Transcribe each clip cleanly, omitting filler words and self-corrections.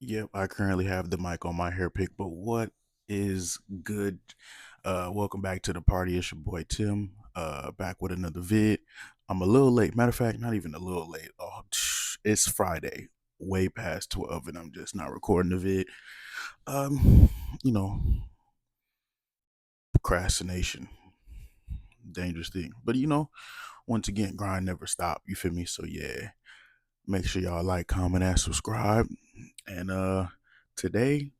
Yep, I currently have the mic on my hair pick, but what is good? Welcome back to the party. It's your boy Tim, back with another vid. I'm a little late. Matter of fact, not even a little late. Oh, it's Friday, way past 12, and I'm just not recording the vid. Um, you know, procrastination, dangerous thing. But once again, grind never stop. You feel me? So yeah, make sure y'all like, comment, and subscribe. And today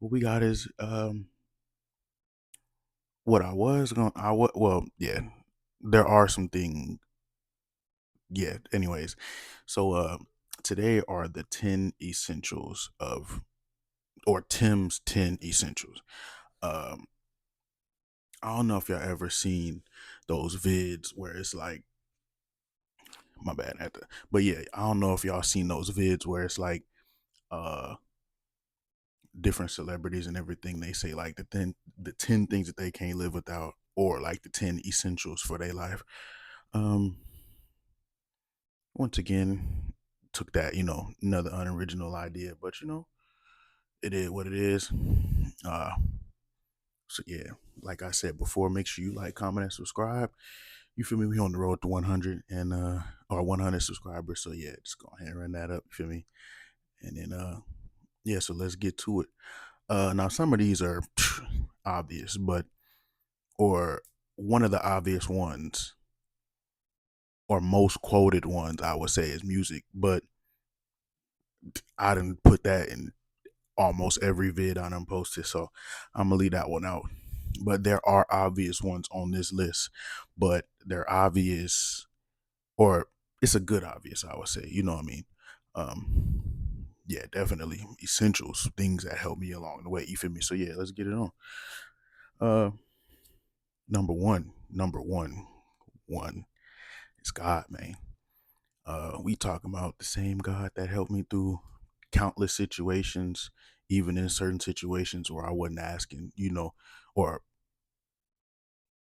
what we got is what I was going I well, yeah. There are some things, yeah, anyways. So today are the 10 essentials of or Tim's 10 essentials. Um I don't know if y'all ever seen those vids where it's like my bad at the but yeah, I don't know if y'all seen those vids where it's like uh different celebrities and everything they say like the 10 things that they can't live without or like the 10 essentials for their life. Um Once again, took that, another unoriginal idea, but it is what it is. Uh, so yeah, like I said before, make sure you like, comment, and subscribe. You feel me? We on the road to 100 and or 100 subscribers. So yeah, just go ahead and run that up. You feel me? And then yeah, so let's get to it. Now some of these are obvious, but or one of the obvious ones or most quoted ones I would say is music, but I didn't put that in almost every vid I done posted, so I'm gonna leave that one out. But there are obvious ones on this list, but they're obvious, or it's a good obvious, I would say. You know what I mean? Yeah, definitely essentials, things that help me along the way. You feel me? So yeah, let's get it on. Uh, number one is God, man. We talking about the same God that helped me through countless situations, even in certain situations where I wasn't asking, or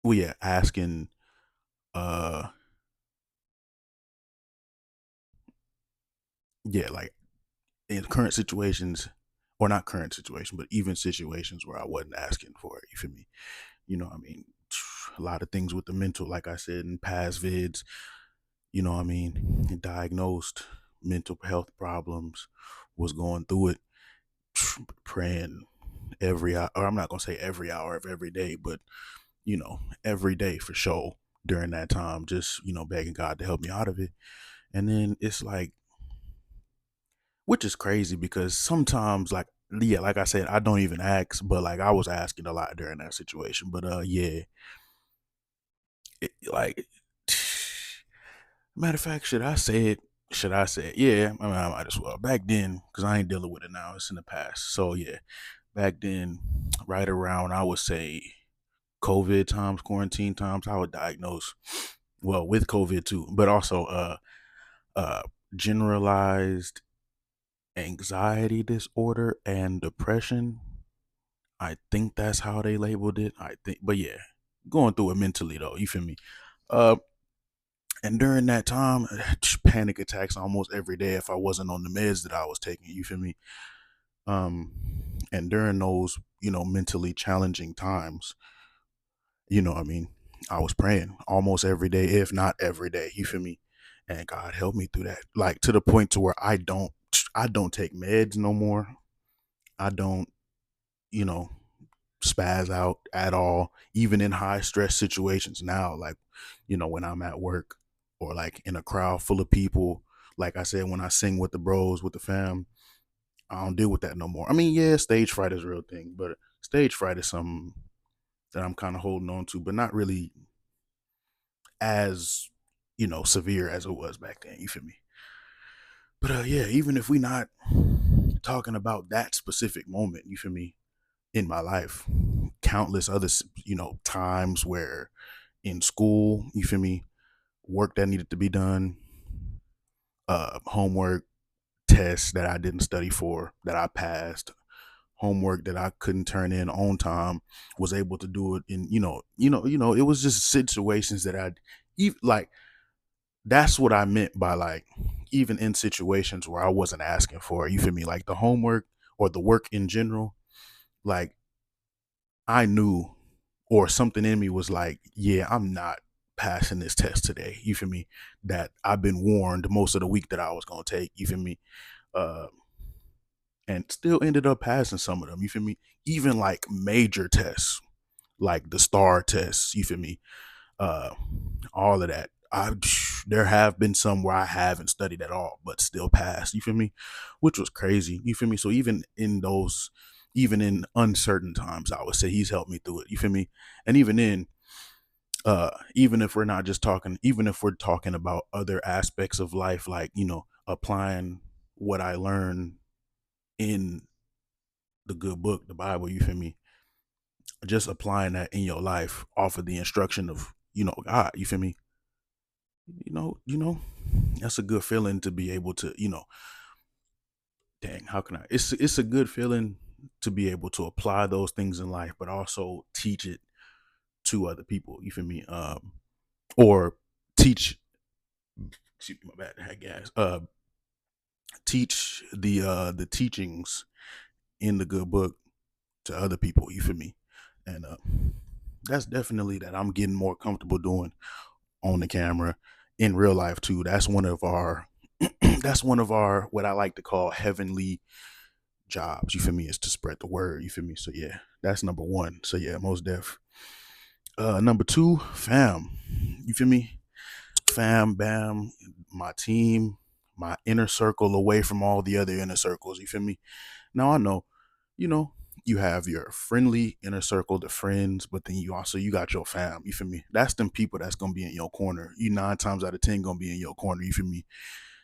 we yeah, asking uh yeah, like in current situations, or not current situation, but even situations where I wasn't asking for it. You feel me? I mean, a lot of things with the mental, like I said in past vids, what I mean, diagnosed mental health problems, was going through it, praying every hour, or I'm not gonna say every hour of every day, but every day for sure during that time, just begging God to help me out of it. And then it's like, which is crazy because sometimes, like, yeah, like I said, I don't even ask, but like I was asking a lot during that situation. But yeah, like, matter of fact, should I say it? Should I say it? Yeah, I mean, I might as well. Back then, because I ain't dealing with it now, it's in the past. So yeah, back then, right around, I would say COVID times, quarantine times, I would diagnose, well, with COVID too, but also uh generalized anxiety disorder and depression. I think that's how they labeled it. I think, but yeah, going through it mentally though. You feel me? Uh, and during that time, panic attacks almost every day if I wasn't on the meds that I was taking. You feel me? Um, and during those, mentally challenging times, what I mean, I was praying almost every day, if not every day. You feel me? And God helped me through that. Like to the point to where I don't take meds no more. I don't, you know, spaz out at all, even in high stress situations now, like, when I'm at work or like in a crowd full of people. Like I said, when I sing with the bros, with the fam, I don't deal with that no more. I mean, yeah, stage fright is a real thing, but stage fright is something that I'm kind of holding on to, but not really as, severe as it was back then. You feel me? But yeah, even if we not talking about that specific moment, you feel me, in my life, countless other, times where in school, you feel me, work that needed to be done, homework, tests that I didn't study for that I passed, homework that I couldn't turn in on time, was able to do it in, it was just situations that I even like. that's what I meant by like, even in situations where I wasn't asking for it, you feel me? Like the homework or the work in general, like I knew, or something in me was like, yeah, I'm not passing this test today. You feel me? That I've been warned most of the week that I was gonna take. You feel me? Uh, and still ended up passing some of them. You feel me? Even like major tests, like the STAR tests. You feel me? Uh, all of that. There have been some where I haven't studied at all, but still passed. You feel me? Which was crazy. You feel me? So even in those, even in uncertain times, I would say he's helped me through it. You feel me? And even if we're not just talking, even if we're talking about other aspects of life, like applying what I learned in the good book, the Bible. You feel me? Just applying that in your life off of the instruction of God. You feel me? That's a good feeling to be able to, dang, how can I? It's a good feeling to be able to apply those things in life, but also teach it to other people. You feel me? Or teach. Excuse me, my bad. I had gas. Teach the teachings in the good book to other people. You feel me? And that's definitely that I'm getting more comfortable doing on the camera in real life too. That's one of our that's one of our what I like to call heavenly jobs. You feel me? Is to spread the word. You feel me? So yeah, that's number one. So yeah, most def. Number two, fam. You feel me? Fam, bam, my team, my inner circle away from all the other inner circles. You feel me? Now I know, you know, you have your friendly inner circle, the friends, but then you got your fam. You feel me? That's them people that's gonna be in your corner. You 9 times out of 10 gonna be in your corner. You feel me?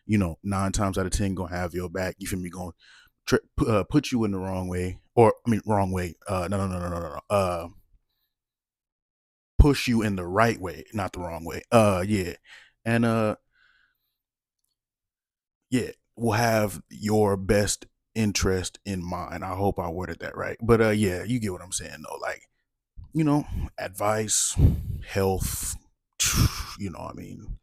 9 times out of 10 gonna have your back. You feel me? Going put you in the wrong way, or I mean, wrong way. No, no, no, no, no, no. Push you in the right way, not the wrong way. Yeah, and yeah, will have your best interest in mind. I hope I worded that right. But yeah, you get what I'm saying though. Like, you know, advice, health, I mean,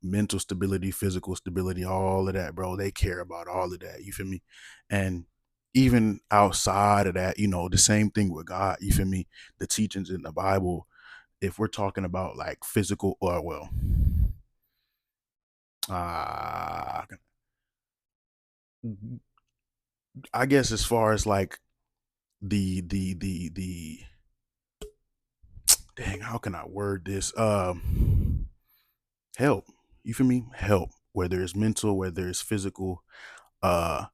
mental stability, physical stability, all of that, bro. They care about all of that. You feel me? And even outside of that, the same thing with God. You feel me? The teachings in the Bible, if we're talking about like physical, or well, uh I guess as far as like the dang, how can I word this? Help. You feel me? Help. Whether it's mental, whether it's physical, uh,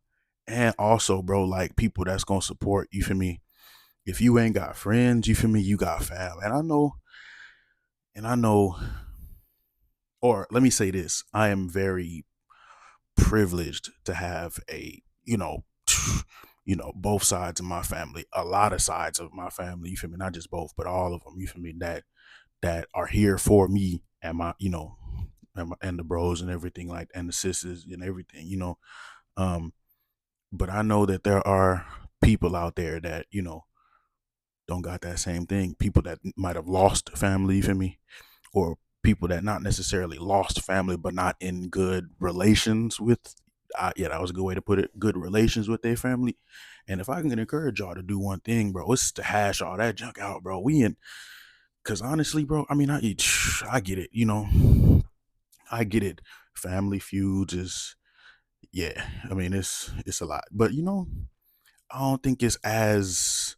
and also, bro, like people that's gonna support. You feel me? If you ain't got friends, you feel me? You got fam. And I know, or let me say this: I am very privileged to have both sides of my family, a lot of sides of my family. You feel me? Not just both, but all of them. You feel me? That are here for me and my, and the bros and everything, like, and the sisters and everything. Um, but I know that there are people out there that don't got that same thing. People that might have lost family. You feel me? Or people that not necessarily lost family, but not in good relations with. Yeah, that was a good way to put it. Good relations with their family. And if I can encourage y'all to do one thing, bro, it's to hash all that junk out, bro. Cause honestly, bro, I mean, I get it. I get it. Family feuds is, yeah. I mean, it's a lot, but I don't think it's as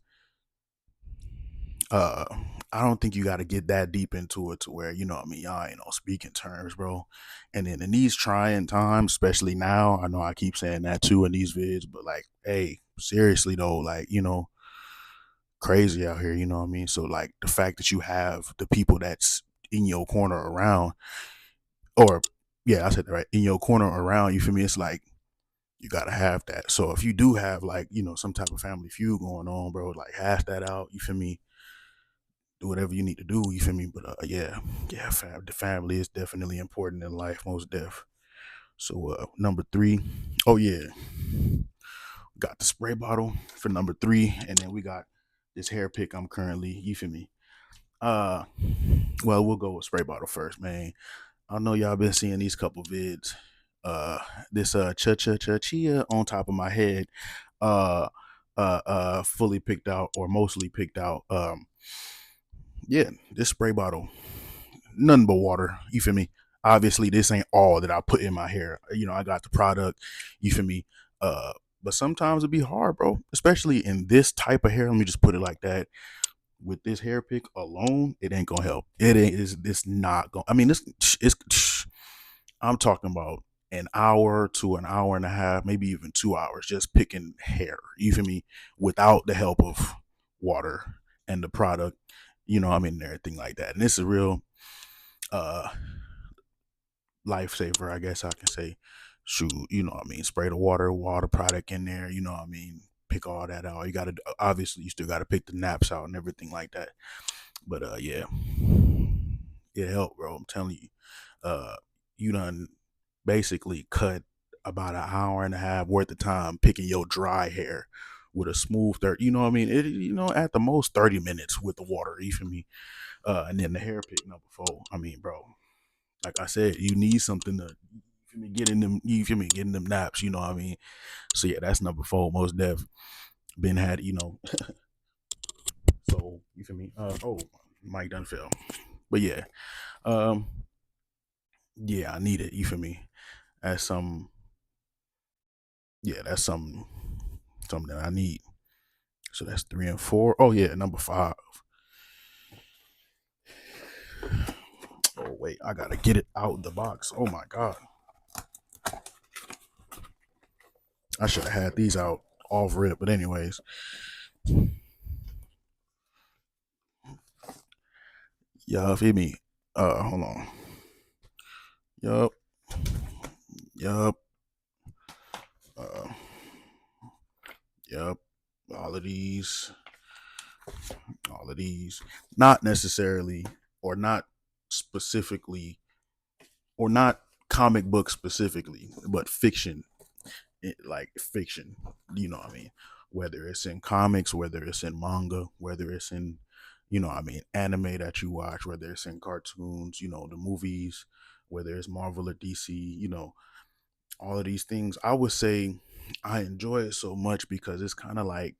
uh I don't think you got to get that deep into it to where what I mean, y'all ain't on speaking terms, bro. And then in these trying times, especially now, I know I keep saying that too in these vids, but like, hey, seriously though, like crazy out here. You know what I mean? So like the fact that you have the people that's in your corner around, or yeah, I said that right, in your corner around. You feel me? It's like you gotta have that. So if you do have like some type of family feud going on, bro, like hash that out. You feel me? Do whatever you need to do. You feel me? But yeah, yeah, the family is definitely important in life, most def. So number three, oh yeah, got the spray bottle for number three, and then we got this hair pick I'm currently. You feel me? Uh, well, we'll go with spray bottle first, man. I know y'all been seeing these couple vids. Uh, this cha cha cha chia on top of my head, uh, fully picked out or mostly picked out. Yeah, this spray bottle, nothing but water. You feel me? Obviously, this ain't all that I put in my hair. You know, I got the product. You feel me? Uh, but sometimes it be hard, bro. Especially in this type of hair. Let me just put it like that. With this hair pick alone, it ain't gonna help. It ain't. It's not gonna. I mean, it's. I'm talking about an hour to an hour and a half, maybe even 2 hours, just picking hair. You feel me? Without the help of water and the product. You know, I mean, everything like that. And this is real. Uh, Lifesaver, I guess I can say. Shoot, you know what I mean? Spray the water product in there, you know what I mean? Pick all that out. You gotta obviously you still gotta pick the naps out and everything like that. But yeah. It helped, bro. I'm telling you. You done basically cut about an hour and a half worth of time picking your dry hair with a smooth 30, you know what I mean? It, you know, at the most 30 minutes with the water, you feel me? And then the hair pick number four. I mean, bro, like I said, you need something to you feel me getting them. You feel me getting them naps. You know what I mean? So yeah, that's number four. Most def been had. You know, so you feel me? Oh, Mike done fell. But yeah, um, yeah, I need it. You feel me? That's some. Yeah, that's something that I need. So that's three and four. Oh yeah, number five. Oh wait, I gotta get it out the box. Oh my god, I should have had these out off rip. But anyways, y'all feel me? Hold on. Yup, yup, uh, yup. All of these, all of these. Not necessarily, or not specifically, or not comic book specifically, but fiction, like fiction. You know what I mean? Whether it's in comics, whether it's in manga, whether it's in, you know what I mean, anime that you watch, whether it's in cartoons, you know, the movies, whether it's Marvel or DC, you know, all of these things. I would say I enjoy it so much because it's kind of like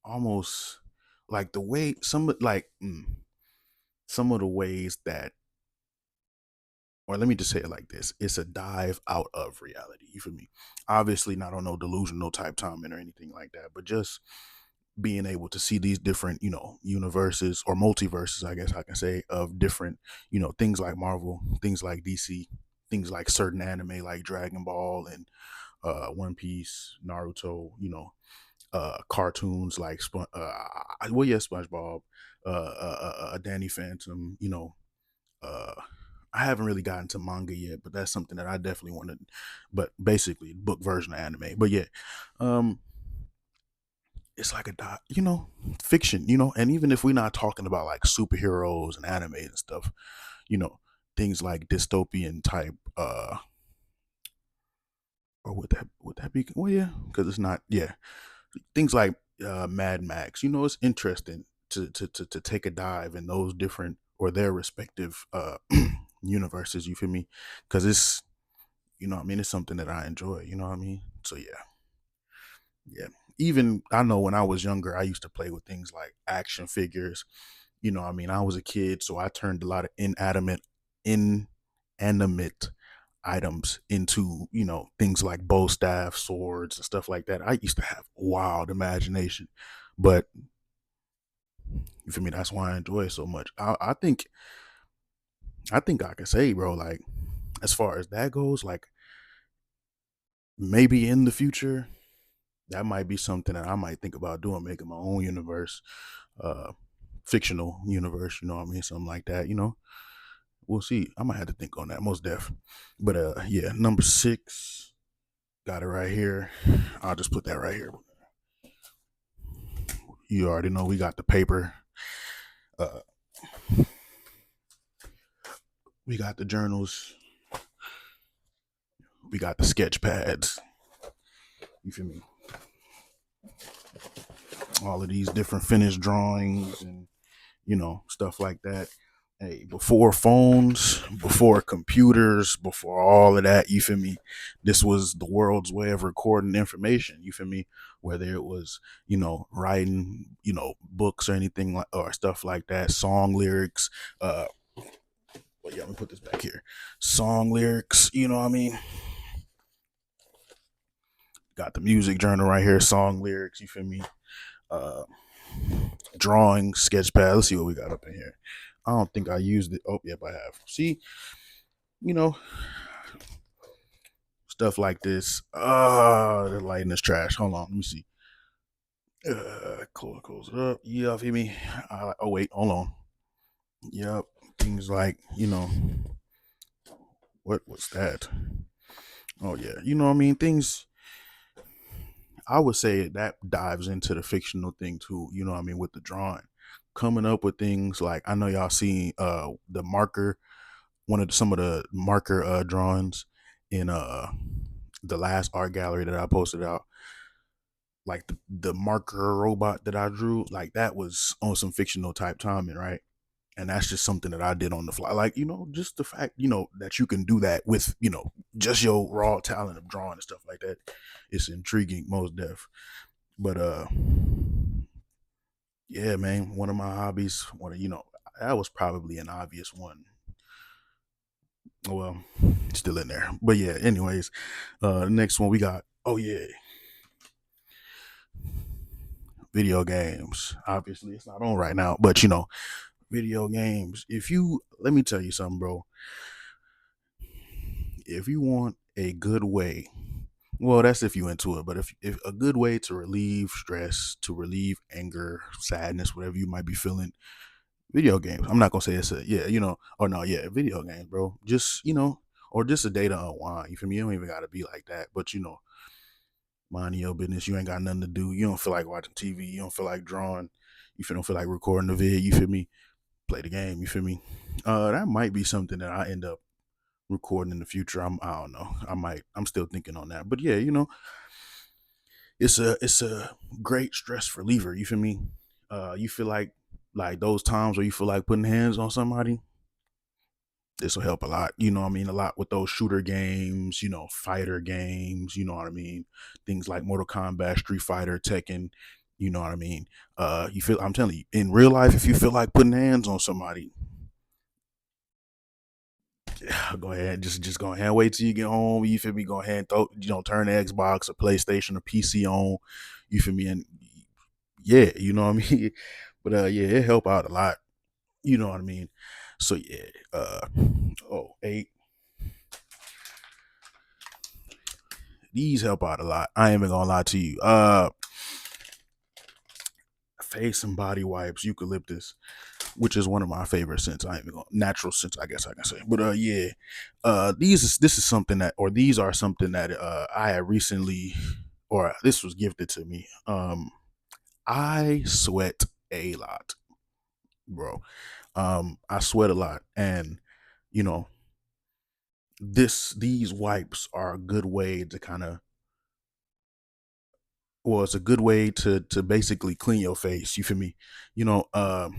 almost like the way some of the ways that, or let me just say it like this, it's a dive out of reality. You feel me? Obviously not on no delusional type timing or anything like that, but just being able to see these different, you know, universes or multiverses, I guess I can say, of different, you know, things like Marvel, things like DC, things like certain anime like Dragon Ball and One Piece, Naruto, you know, cartoons like well, yeah, SpongeBob, Danny Phantom, you know, uh, I haven't really gotten to manga yet, but that's something that I definitely want to. But basically, book version of anime. But yeah, um, it's like a you know, fiction, you know, and even if we're not talking about like superheroes and anime and stuff, you know, things like dystopian type, or would that be? Well, yeah, because it's not. Yeah, things like Mad Max. You know, it's interesting to take a dive in those different or their respective universes. You feel me? Because it's, you know what I mean, it's something that I enjoy. You know what I mean? So yeah, yeah. Even I know when I was younger, I used to play with things like action figures. You know, what I mean, I was a kid, so I turned a lot of inanimate items into, you know, things like bow staff, swords, and stuff like that. I used to have wild imagination, but for me, that's why I enjoy it so much. I think I can say, bro, like as far as that goes, like maybe in the future, that might be something that I might think about doing, making my own universe, uh, fictional universe. You know what I mean, something like that. You know, we'll see. I might have to think on that, most def. But yeah, number six, got it right here. I'll just put that right here. You already know we got the paper. Uh, we got the journals. We got the sketch pads. You feel me? All of these different finished drawings and, you know, stuff like that. Hey, before phones, before computers, before all of that, you feel me? This was the world's way of recording information, you feel me? Whether it was, writing, books or anything like or stuff like that, song lyrics, uh well, yeah, let me put this back here. Song lyrics, you know what I mean? Got the music journal right here, song lyrics, you feel me? Uh Drawing, sketch pad. Let's see what we got up in here. I don't think I used it. Oh, yep, I have. See, you know, stuff like this. The lighting is trash. Hold on, let me see. Close it up. Yeah, feel me? Oh wait, hold on. Yep, things like what was that? Oh yeah, you know what I mean. Things I would say that dives into the fictional thing too. You know what I mean with the drawing, coming up with things like I know y'all seen the marker some of the marker drawings in the last art gallery that I posted out, like the marker robot that I drew, like that was on some fictional type timing, right? And that's just something that I did on the fly. Like, just the fact, that you can do that with, just your raw talent of drawing and stuff like that. It's intriguing, most def. But yeah, man, one of my hobbies, that was probably an obvious one. Well, still in there. But yeah, anyways, the next one we got, oh yeah, video games. Obviously, it's not on right now, but video games. Let me tell you something, bro. If you want a good way, well, that's if you into it, but if a good way to relieve stress, to relieve anger, sadness, whatever you might be feeling, video games. I'm not gonna say it's a yeah, or no, yeah, video games, bro. Just or just a day to unwind. You feel me? You don't even gotta be like that, but minding your business. You ain't got nothing to do. You don't feel like watching TV. You don't feel like drawing. Don't feel like recording the vid. You feel me? Play the game. You feel me? That might be something that I end up recording in the future. I don't know. I might. I'm still thinking on that. But yeah, it's a great stress reliever. You feel me? You feel like those times where you feel like putting hands on somebody. This will help a lot. You know what I mean? A lot with those shooter games, fighter games, you know what I mean? Things like Mortal Kombat, Street Fighter, Tekken, you know what I mean? I'm telling you, in real life, if you feel like putting hands on somebody, yeah, go ahead, just go ahead and wait till you get home. You feel me? Go ahead and turn the Xbox or PlayStation or PC on. You feel me? And yeah, you know what I mean? But yeah, it help out a lot. You know what I mean? So yeah, oh, eight. These help out a lot. I ain't even gonna lie to you. Face and body wipes, eucalyptus, which is one of my favorite scents. I ain't even gonna natural scents, I guess I can say. But yeah, this is something that, or these are something that I had recently, or this was gifted to me. I sweat a lot, bro. I sweat a lot, and you know these wipes are a good way to kind of well, it's a good way to basically clean your face. You feel me? You know, uh,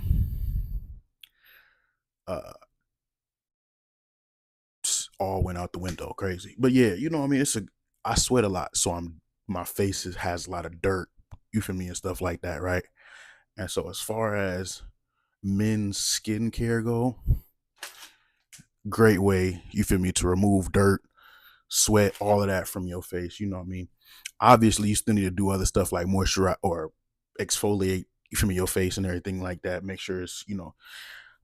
all went out the window, crazy. But yeah, you know, what I mean, I sweat a lot, so my face has a lot of dirt. You feel me and stuff like that, right? And so as far as men's skincare go, great way. You feel me to remove dirt, sweat, all of that from your face. You know what I mean? Obviously, you still need to do other stuff like moisturize or exfoliate. You feel me, your face and everything like that. Make sure it's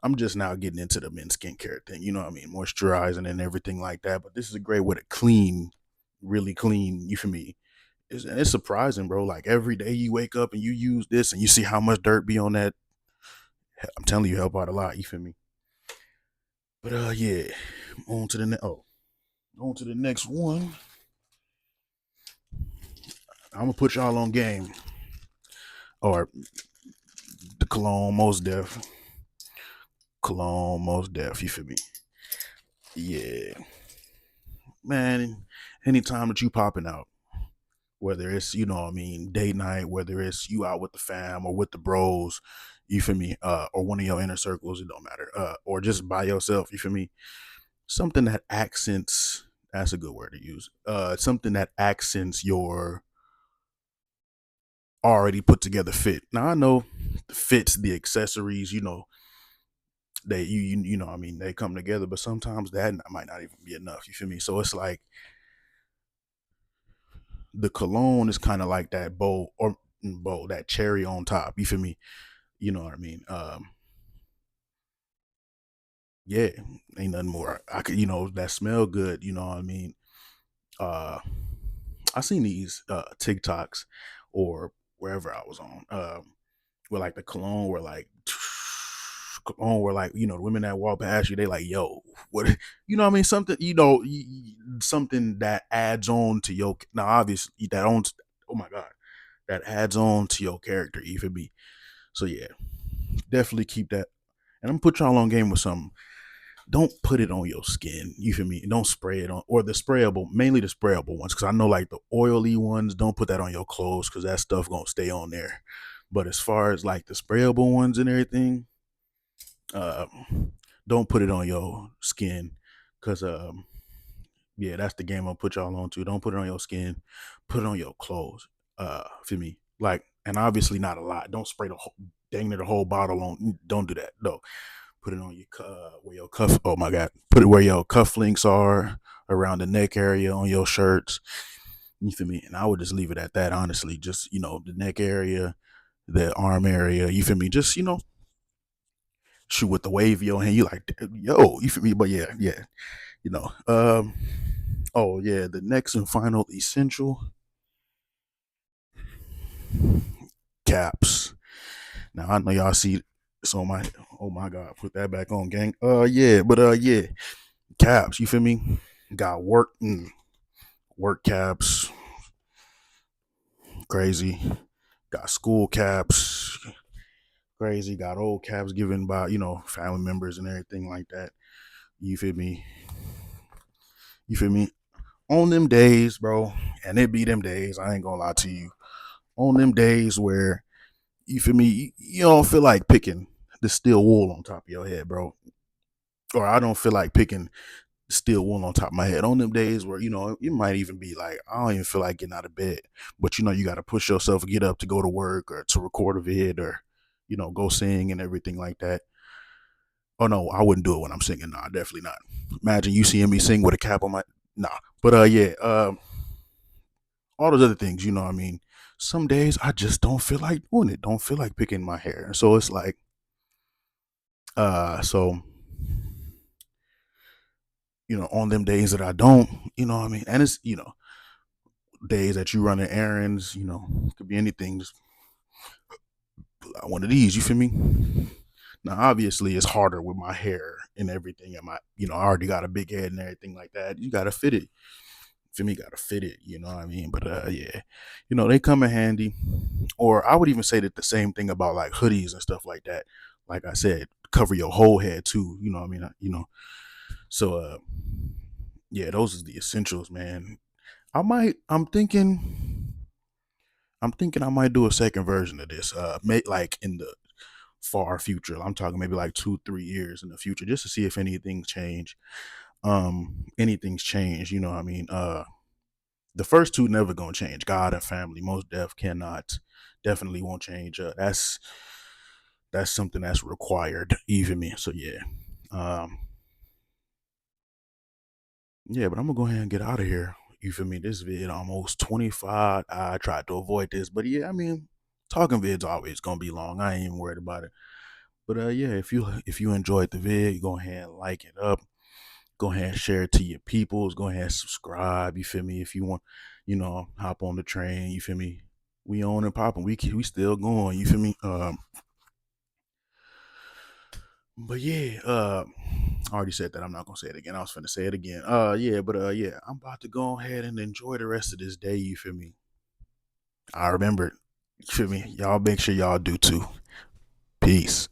I'm just now getting into the men's skincare thing, you know what I mean? Moisturizing and everything like that. But this is a great way to clean, really clean, you feel me? It's surprising, bro. Like every day you wake up and you use this and you see how much dirt be on that. I'm telling you, help out a lot, you feel me? But yeah, on to the on to the next one. I'm gonna put y'all on game. Or the cologne, most deaf, you feel me? Yeah. Man, anytime that you popping out, whether it's, you know what I mean, date night, whether it's you out with the fam or with the bros, you feel me, or one of your inner circles, it don't matter, or just by yourself, you feel me, something that accents, that's a good word to use, something that accents your already put together fit. Now I know the fits, the accessories, you know, they you know what I mean, they come together, but sometimes that might not even be enough. You feel me? So it's like the cologne is kind of like that bow or bow that cherry on top. You feel me? You know what I mean? Yeah, ain't nothing more. I could, you know, that smell good. You know what I mean? Uh, I seen these TikToks or wherever I was on. Where like the cologne were like cologne were like, you know, the women that walk past you, they like, yo, what, you know what I mean, something, you know, something that adds on to your, now obviously that owns, oh my god, that adds on to your character, you feel me? So yeah, definitely keep that. And I'm gonna put y'all on game with something. Don't put it on your skin. You feel me? Don't spray it on, or the sprayable, mainly the sprayable ones, because I know like the oily ones, don't put that on your clothes because that stuff gonna stay on there. But as far as like the sprayable ones and everything, uh, don't put it on your skin, because yeah, that's the game I'll put y'all on to. Don't put it on your skin, put it on your clothes. Feel me? Like, and obviously not a lot. Don't spray the whole, dang near the whole bottle on. Don't do that. No, put it on your where your cuff. Oh my god, put it where your cufflinks are, around the neck area, on your shirts. You feel me? And I would just leave it at that. Honestly, just, you know, the neck area, the arm area. You feel me? Just, you know, shoot with the wave of your hand. You like, yo, you feel me? But yeah, yeah, you know. Oh yeah, the next and final essential, caps. Now I know y'all see. So my, oh my god, put that back on, gang. Yeah, but yeah, caps. You feel me? Got work, work caps, crazy. Got school caps, crazy. Got old caps given by, you know, family members and everything like that. You feel me? You feel me? On them days, bro, and it be them days. I ain't gonna lie to you. On them days where, you feel me, you don't feel like picking the steel wool on top of your head, bro. Or I don't feel like picking steel wool on top of my head. On them days where, you know, you might even be like, I don't even feel like getting out of bed, but you know, you got to push yourself, get up to go to work or to record a vid or, you know, go sing and everything like that. Oh no, I wouldn't do it when I'm singing. Nah, definitely not. Imagine you seeing me sing with a cap on my, nah. But yeah, all those other things, you know what I mean? Some days I just don't feel like doing it. Don't feel like picking my hair. So it's like, so, you know, on them days that I don't, you know what I mean? And it's, you know, days that you running errands, you know, could be anything. Just one of these, you feel me? Now, obviously, it's harder with my hair and everything. And my, you know, I already got a big head and everything like that. You got to fit it. For me, got to fit it. You know what I mean? But yeah, you know, they come in handy. Or I would even say that the same thing about like hoodies and stuff like that. Like I said, cover your whole head too. You know what I mean? You know, so yeah, those are the essentials, man. I might. I'm thinking I might do a second version of this. Like in the far future. I'm talking maybe like 2, 3 years in the future, just to see if anything's changed. You know what I mean? The first two never gonna change. God and family, most def cannot, definitely won't change. That's something that's required. Even me. So yeah. Um, yeah, but I'm gonna go ahead and get out of here. You feel me? This vid almost 25. I tried to avoid this, but yeah, I mean, talking vids always gonna be long. I ain't even worried about it. But yeah, if you enjoyed the vid, go ahead and like it up. Go ahead and share it to your peoples. Go ahead and subscribe. You feel me? If you want, you know, hop on the train. You feel me? We on and popping. We still going. You feel me? But yeah, I already said that. I'm not gonna say it again. I was finna say it again. Yeah, but yeah, I'm about to go ahead and enjoy the rest of this day. You feel me? I remember. You feel me? Y'all make sure y'all do too. Peace.